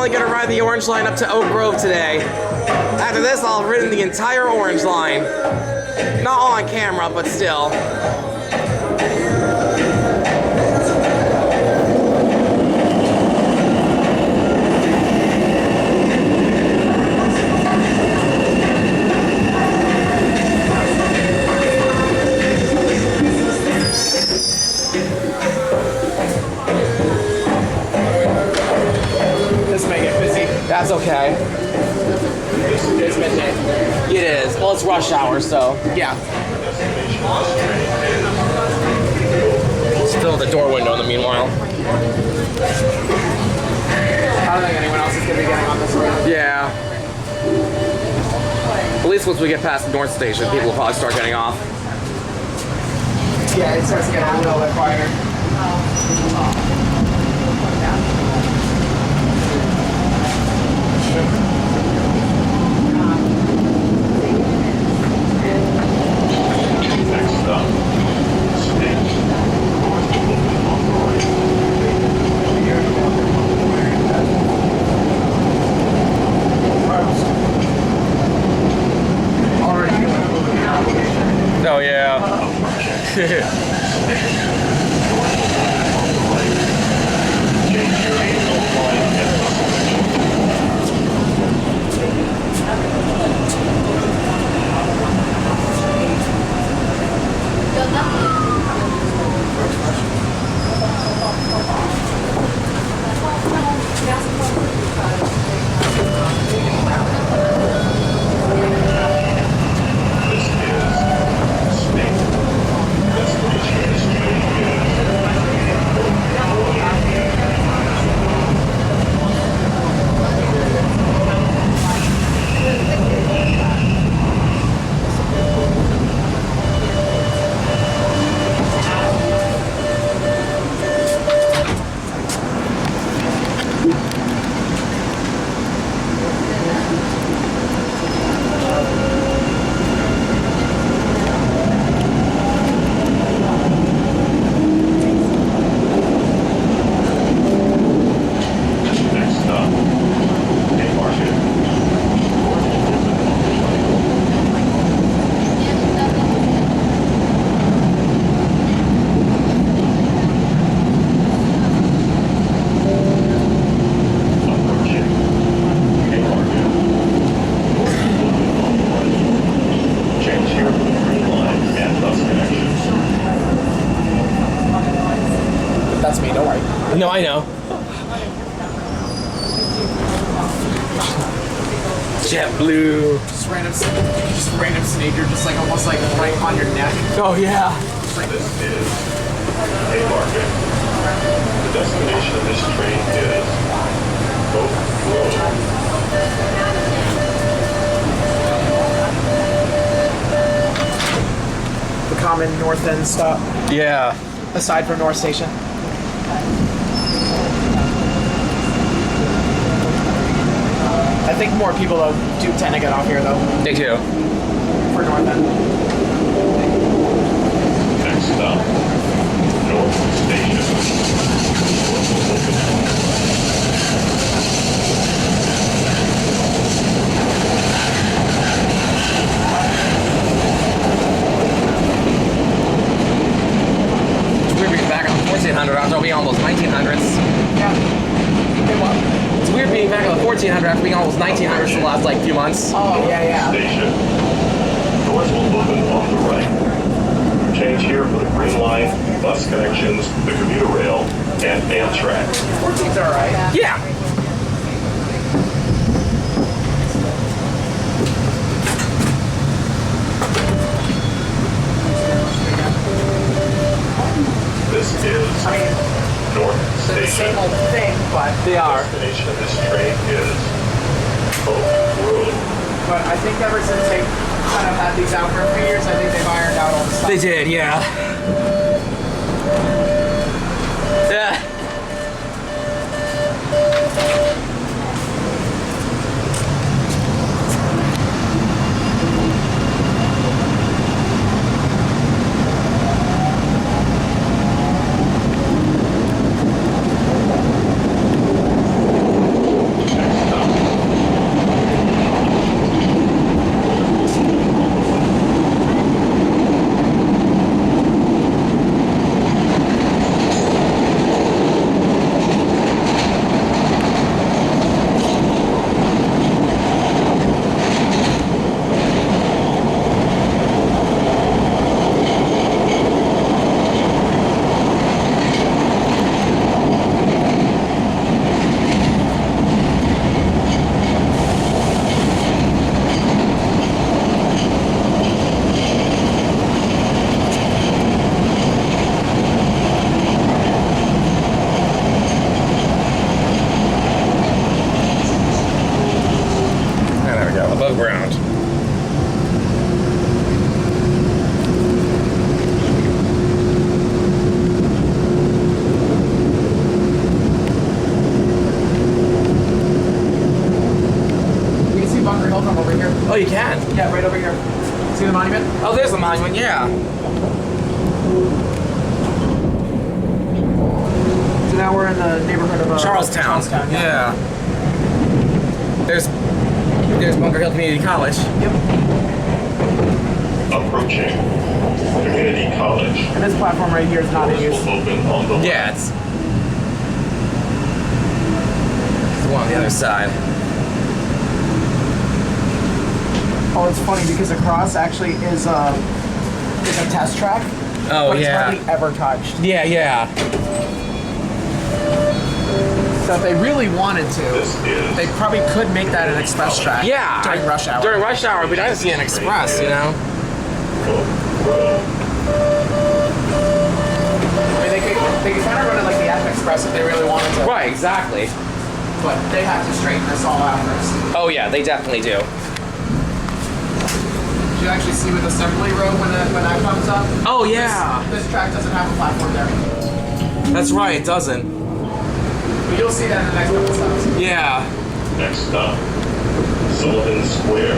finally gonna ride the Orange Line up to Oak Grove today. After this, I'll have ridden the entire Orange Line. Not on camera, but still. That's okay. It's midnight. It is. Well, it's rush hour, so. Yeah. Just fill the door window in the meanwhile. I don't think anyone else is going to be getting on this road. Yeah. At least once we get past the North Station, people will probably start getting off. Yeah, it starts to get a little bit quieter. Oh yeah. That's me, don't worry. No, I know. JetBlue. Just random sneaker, just like almost like right on your neck. Oh yeah. This is Haymarket. The destination of this train is Oak Grove. The common North End stop, Yeah. aside from North Station. I think more people though do tend to get off here though They do. for North End. Next stop, North Station. It's weird being back on the 1400 after being almost 1900s. Yeah. Hey, what? It's weird being back on the 1400 after being almost 1900s for the last like few months. Oh yeah, yeah. Station. Doors will open on the right. Change here for the Green Line, bus connections, the commuter rail, and Amtrak. 14's alright. Yeah. This is North They're the Station. same old thing, but They are. Destination of this train is Oak Grove. I think ever since they kind of had these out for a few years, I think they've ironed out all the stuff. They did, yeah. Yeah. Yeah, right over here. See the monument? Oh, there's the monument, yeah. So now we're in the neighborhood of Charlestown. Yeah. There's Bunker Hill Community College. Yep. Approaching Community College. And this platform right here is not in Doors use. will open on the left. Yeah, it's the one on the other side. Oh, it's funny because across actually is a test track. Oh, but it's yeah. hardly ever touched. Yeah, yeah. So if they really wanted to, This is they probably could make that an express track. Yeah. During rush hour. During rush hour, it'd be nice to see an express, you know? Oak Grove. I mean, they could kind of run it like the F Express if they really wanted to. Right, exactly. But they have to straighten this all out first. Oh, yeah, they definitely do. You actually see with Assembly Road when that comes up. Oh, yeah. This track doesn't have a platform there. That's right, it doesn't. But you'll see that in the next couple stops. Yeah. Next stop, Sullivan Square.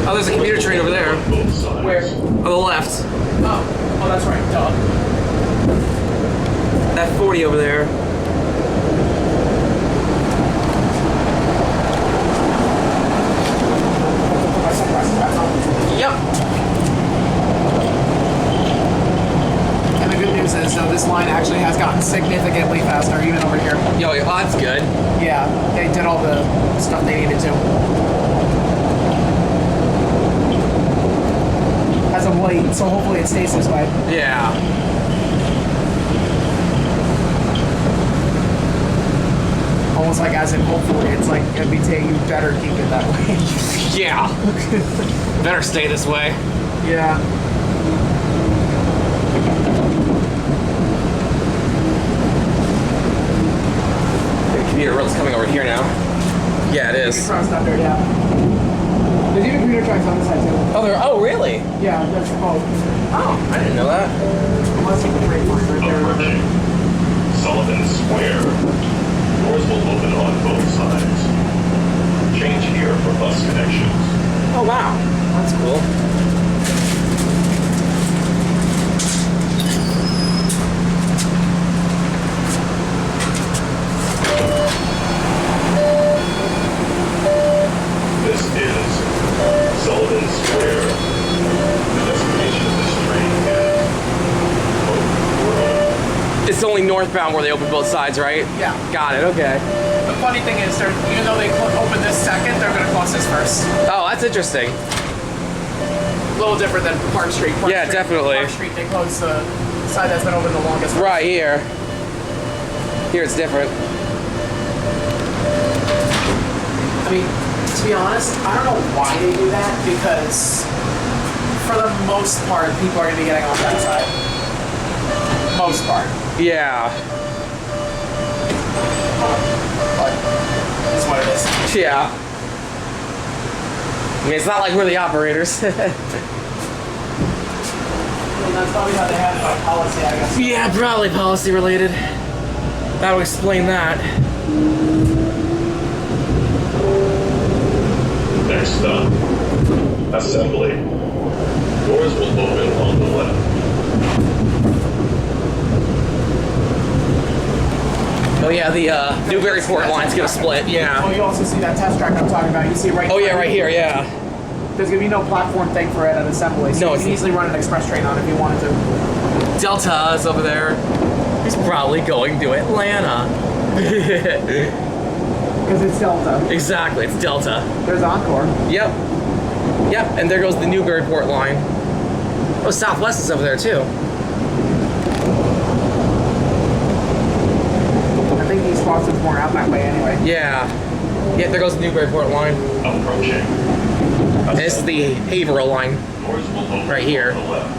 Oh, there's a commuter train over there. On both sides. Where? On the left. Oh, that's right. Duh. That 40 over there. Yep. And the good news is, though, this line actually has gotten significantly faster, even over here. Yo, oh, that's good. Yeah, they did all the stuff they needed to. As of late, so hopefully it stays this way. Yeah. Almost like as in hopefully, it's like MBTA, you better keep it that way. Yeah. Better stay this way. Yeah. The commuter rail's coming over here now. Yeah, it is. Crossed under, yeah. There's even commuter tracks on this side too. Oh, really? Yeah, that's both. Oh, I didn't know that. Unless you can break one right there. Approaching Sullivan Square. Doors will open on both sides. Change here for bus connections. Oh, wow. That's cool. This is Sullivan Square. The destination of this train is Oak Grove. It's only northbound where they open both sides, right? Yeah. Got it, okay. The funny thing is, even though they open this second, they're going to close this first. Oh, that's interesting. A little different than Park Street. Yeah, definitely. Park Street, they close the side that's been open the longest. Right here. Here it's different. I mean, to be honest, I don't know why they do that, because for the most part, people are going to be getting off that side. Most part. Yeah. But it's what it is. Yeah. I mean, it's not like we're the operators. I mean, that's probably how they have it by policy, I guess. Yeah, probably policy related. That would explain that. Next stop, Assembly. Doors will open on the left. Oh yeah, the Newburyport line's gonna split. Oh, Yeah. you also see that test track I'm talking about. You see right Oh yeah, right here. Yeah. There's going to be no platform thing for it at Assembly, so No, you it's- can easily run an express train on it if you wanted to. Delta is over there. He's probably going to Atlanta. Because it's Delta. Exactly, it's Delta. There's Encore. Yep. Yep, and there goes the Newburyport line. Oh, Southwest is over there too. I think East Boston's more out that way anyway. Yeah. Yeah, there goes the Newburyport line. Approaching. And this is the Haverhill line. Doors will open Right here. on the left.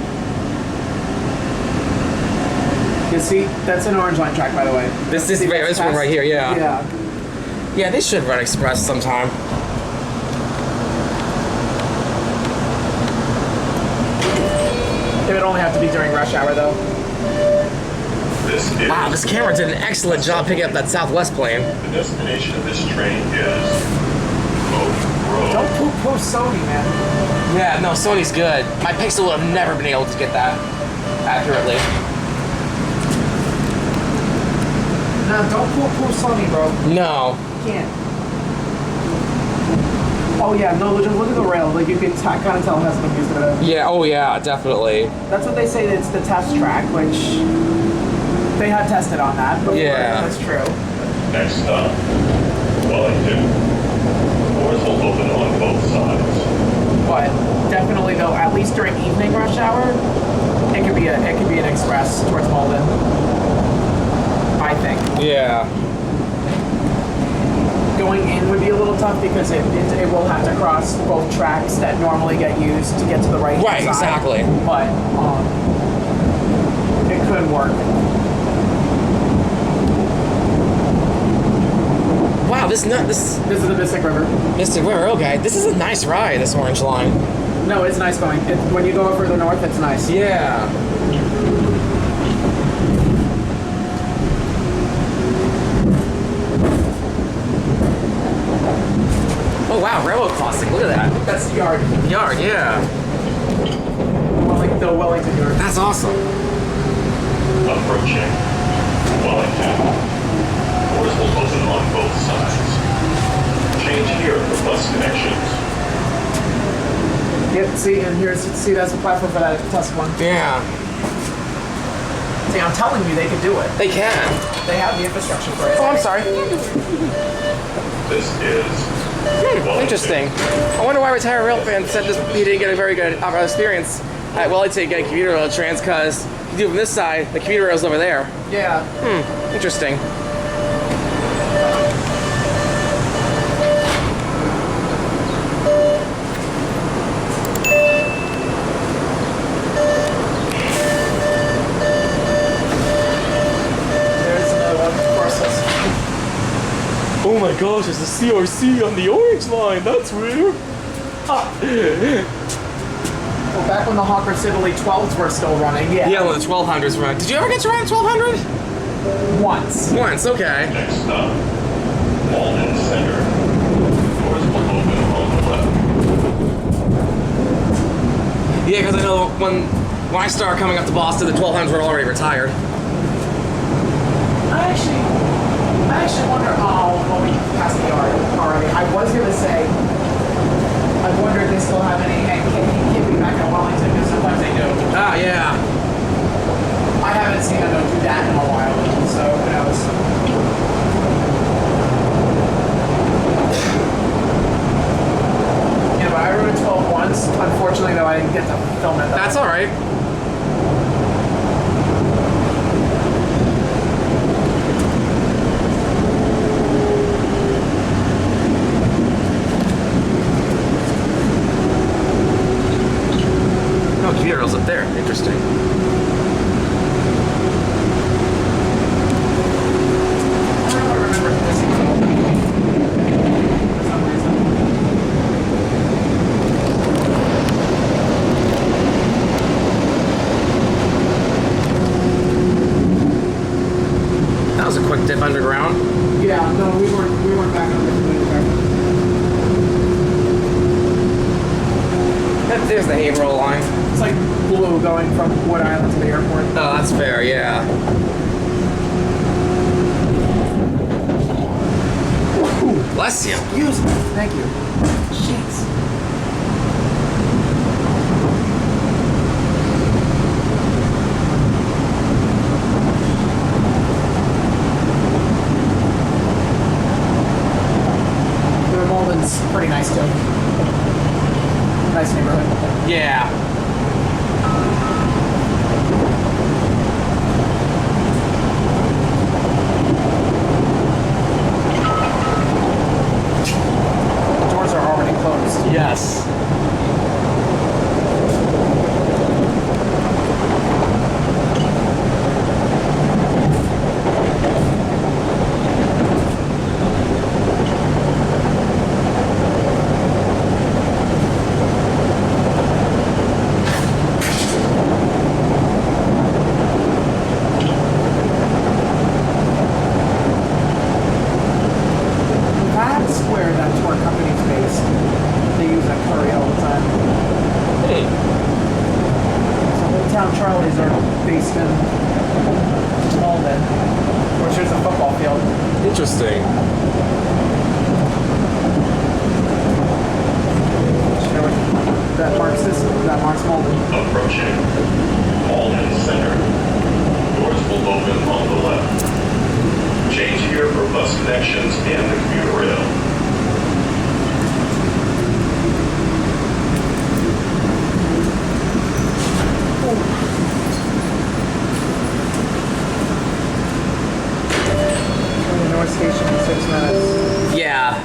You see, that's an Orange Line track, by the way. This See, one that's right here, yeah. Yeah. Yeah, they should run express sometime. It would only have to be during rush hour, though. This is Wow, this camera did an excellent job picking up that Southwest plane. the destination of this train is Oak Grove. Don't poo-poo Sony, man. Yeah, no, Sony's good. My Pixel would have never been able to get that accurately. Now, don't pull Sony, bro. No. You can't. Oh yeah, no, just look at the rail. Like you can kind of tell it has been used to it. Yeah, oh yeah, definitely. That's what they say. It's the test track, which they had tested on that before. Yeah. That's true. Next stop, Wellington. Doors will open on both sides. But definitely though, at least during evening rush hour, it could be an express towards Malden. I think. Yeah. Going in would be a little tough because it will have to cross both tracks that normally get used to get to the right Right, side. exactly. But it could work. Wow, this This is the Mystic River. Mystic River, okay. This is a nice ride, this Orange Line. No, it's nice going. When you go further north, it's nice. Yeah. Oh wow, railroad crossing, look at that. That's the yard. Yard, yeah. The Wellington yard. That's awesome. Approaching Wellington. Doors will open on both sides. Change here for bus connections. Yep, see, and see, that's the platform for that Tusk one. Yeah. See, I'm telling you, they could do it. They can. They have the infrastructure for it. Oh, I'm sorry. This is Wellington. Interesting. I wonder why retired railfan said this, he didn't get a very good experience at Wellington getting commuter rail trans, because you do it from this side, the commuter rail's over there. Yeah. Interesting. There's another process. Oh my gosh, there's a CRC on the Orange Line. That's weird. Well, back when the Hawker Siddeley 12s were still running, yeah. Yeah, when the 1200s run. Did you ever get to ride a 1200? Once. Once, okay. Next stop, Malden Center. Doors will open on the left. Yeah, because I know when I started coming up to Boston, the 1200s were already retired. I actually wonder, when we passed the yard already, I was going to say, I wonder if they still have any keeping back in Wellington, because sometimes they do. Ah, yeah. I haven't seen them do that in a while, so who knows. Yeah, but I rode a 12 once. Unfortunately, though, I didn't get to film it. That's all right. Oh, commuter rail's up there. Interesting. I don't remember this for some reason. That was a quick dip underground. Yeah, no, we weren't back on the commuter there. There's the Haverhill line. It's like blue going from Wood Island to the airport. Oh, that's fair, yeah. Bless you. Excuse me. Thank you. Jeez. The Malden's pretty nice too. Nice neighborhood. Yeah. The doors are already closed. Yes. are based in Walden, which is a football field. Interesting. That marks Walden. Approaching Walden Center. Doors will open on the left. Change here for bus connections and the commuter rail. North Station in 6 minutes. Yeah.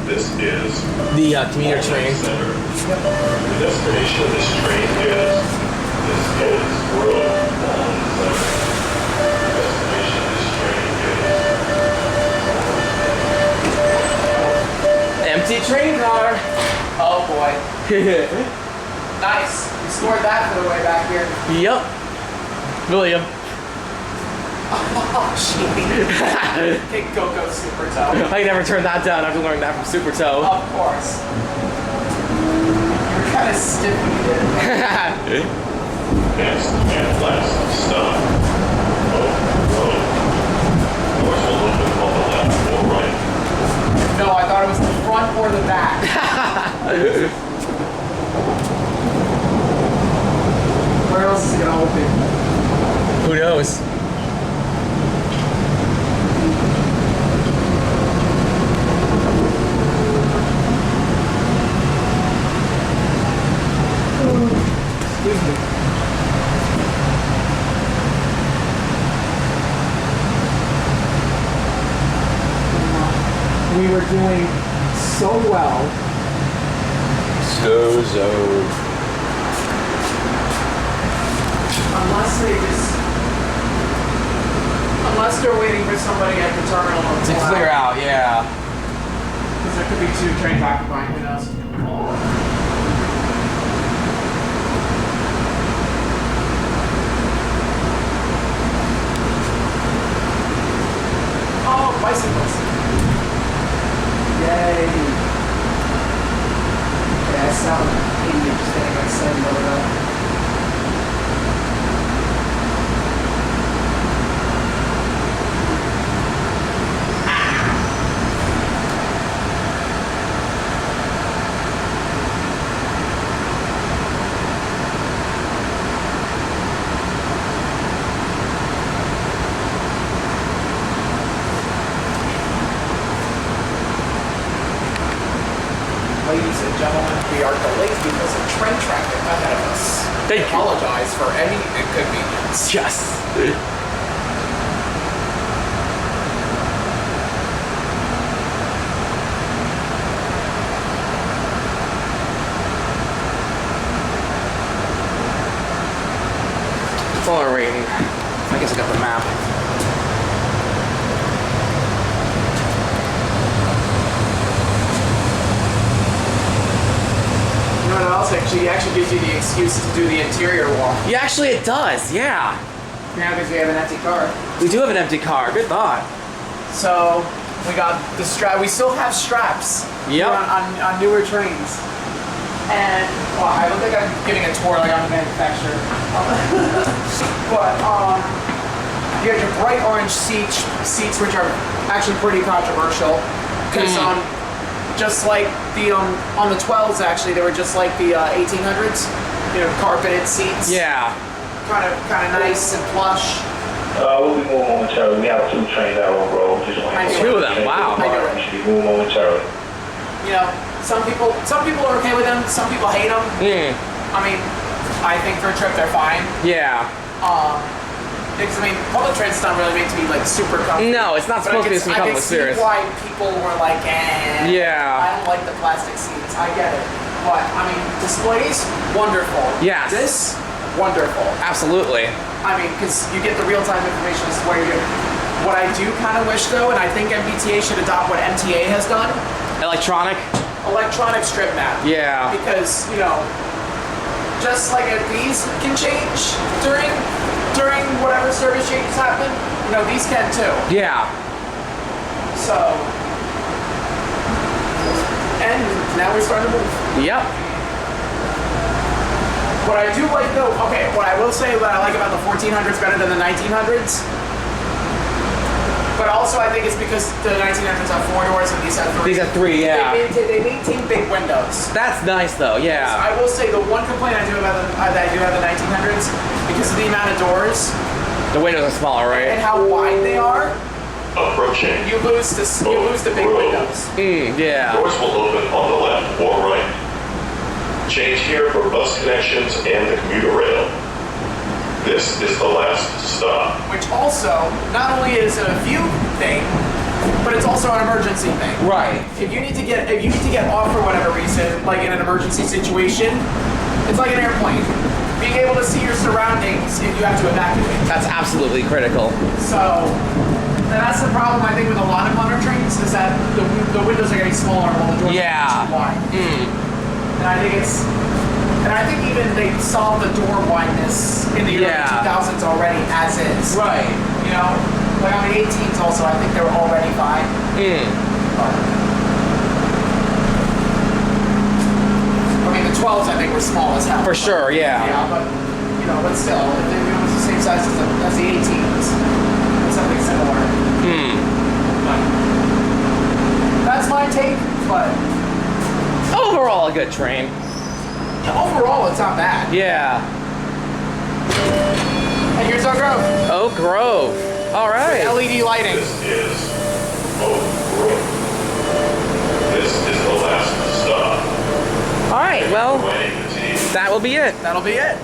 This is The commuter train. Center. The destination of this train is Road Walden Center. The destination of this train is Empty train car. Oh boy. Nice. You scored that for the way back here. Yep. William. Oh, gee. Big Coco Super Toe. I never turned that down after learning that from Super Toe. Of course. You're kind of stiff when you did it. next and last stop. Road. Doors will open on the left or right. No, I thought it was the front or the back. Where else is it gonna open? Who knows? Excuse me. We were doing so well. Unless they're waiting for somebody at the terminal To clear out, yeah. Because there could be 2 trains occupying, who knows? Oh, bicycles. Yay. Yeah, I sound an idiot just getting excited over that. Ladies and gentlemen, we are delayed because of train traffic ahead of us. Thank you. Apologize for any inconvenience. Yes. Follow rating. I guess I got the map. You know what else? Actually gives you the excuse to do the interior walk. Yeah, actually it does, yeah. Yeah, because we have an empty car. We do have an empty car, good thought. So we got the strap. We still have straps. Yep. On newer trains. And well, I don't think I'm giving a tour like I'm a manufacturer. But you have your bright orange seats, which are actually pretty controversial, because just like the on the 12s, actually they were just like the 1800s, you know, carpeted seats. Yeah. Kind of nice and plush. We'll be moving momentarily. We have 2 trains out on road. Just want to 2 of them, wow. We should be moving momentarily. You know, some people are okay with them. Some people hate them. I mean, I think for a trip they're fine. Yeah. Because I mean, public transit's not really meant to be like super comfy. No, it's not supposed to be some I public can see serious. why people were like, eh. Yeah. I don't like the plastic seats. I get it. But I mean, displays, wonderful. Yes. This, wonderful. Absolutely. I mean, because you get the real-time information as to where you're going. What I do kind of wish though, and I think MBTA should adopt what MTA has done. Electronic? Electronic strip map. Yeah. Because, you know, just like if these can change during whatever service changes happen, you know, these can too. Yeah. So, and now we're starting to move. Yep. What I do like though, okay, what I will say what I like about the 1400s better than the 1900s, but also I think it's because the 1900s have 4 doors and these have 3. These are 3, yeah. They maintain big windows. That's nice though, yeah. I will say the one complaint I do about the 1900s, because of the amount of doors The windows are smaller, and right? how wide they are, Approaching. you lose the big windows. Yeah. Doors will open on the left or right. Change here for bus connections and the commuter rail. This is the last stop. Which also, not only is it a view thing, but it's also an emergency thing. Right. If you need to get off for whatever reason, like in an emergency situation, it's like an airplane. Being able to see your surroundings if you have to evacuate. That's absolutely critical. So, and that's the problem I think with a lot of modern trains is that the windows are getting smaller while the doors are too wide. And I think even they solved the door wideness in the early 2000s already as is. Right. You know, like on the 18s also, I think they were already fine. But, I mean, the 12s I think were small as hell. For sure, yeah. Yeah, but you know, but still, if it was the same size as the 18s, it's something similar. But that's my take. But Overall, a good train. overall, it's not bad. Yeah. And here's our Grove. Oak Grove. All right. LED lighting. This is Oak Grove. This is the last stop. All right. Well, Waiting the team. that will be it. That'll be it.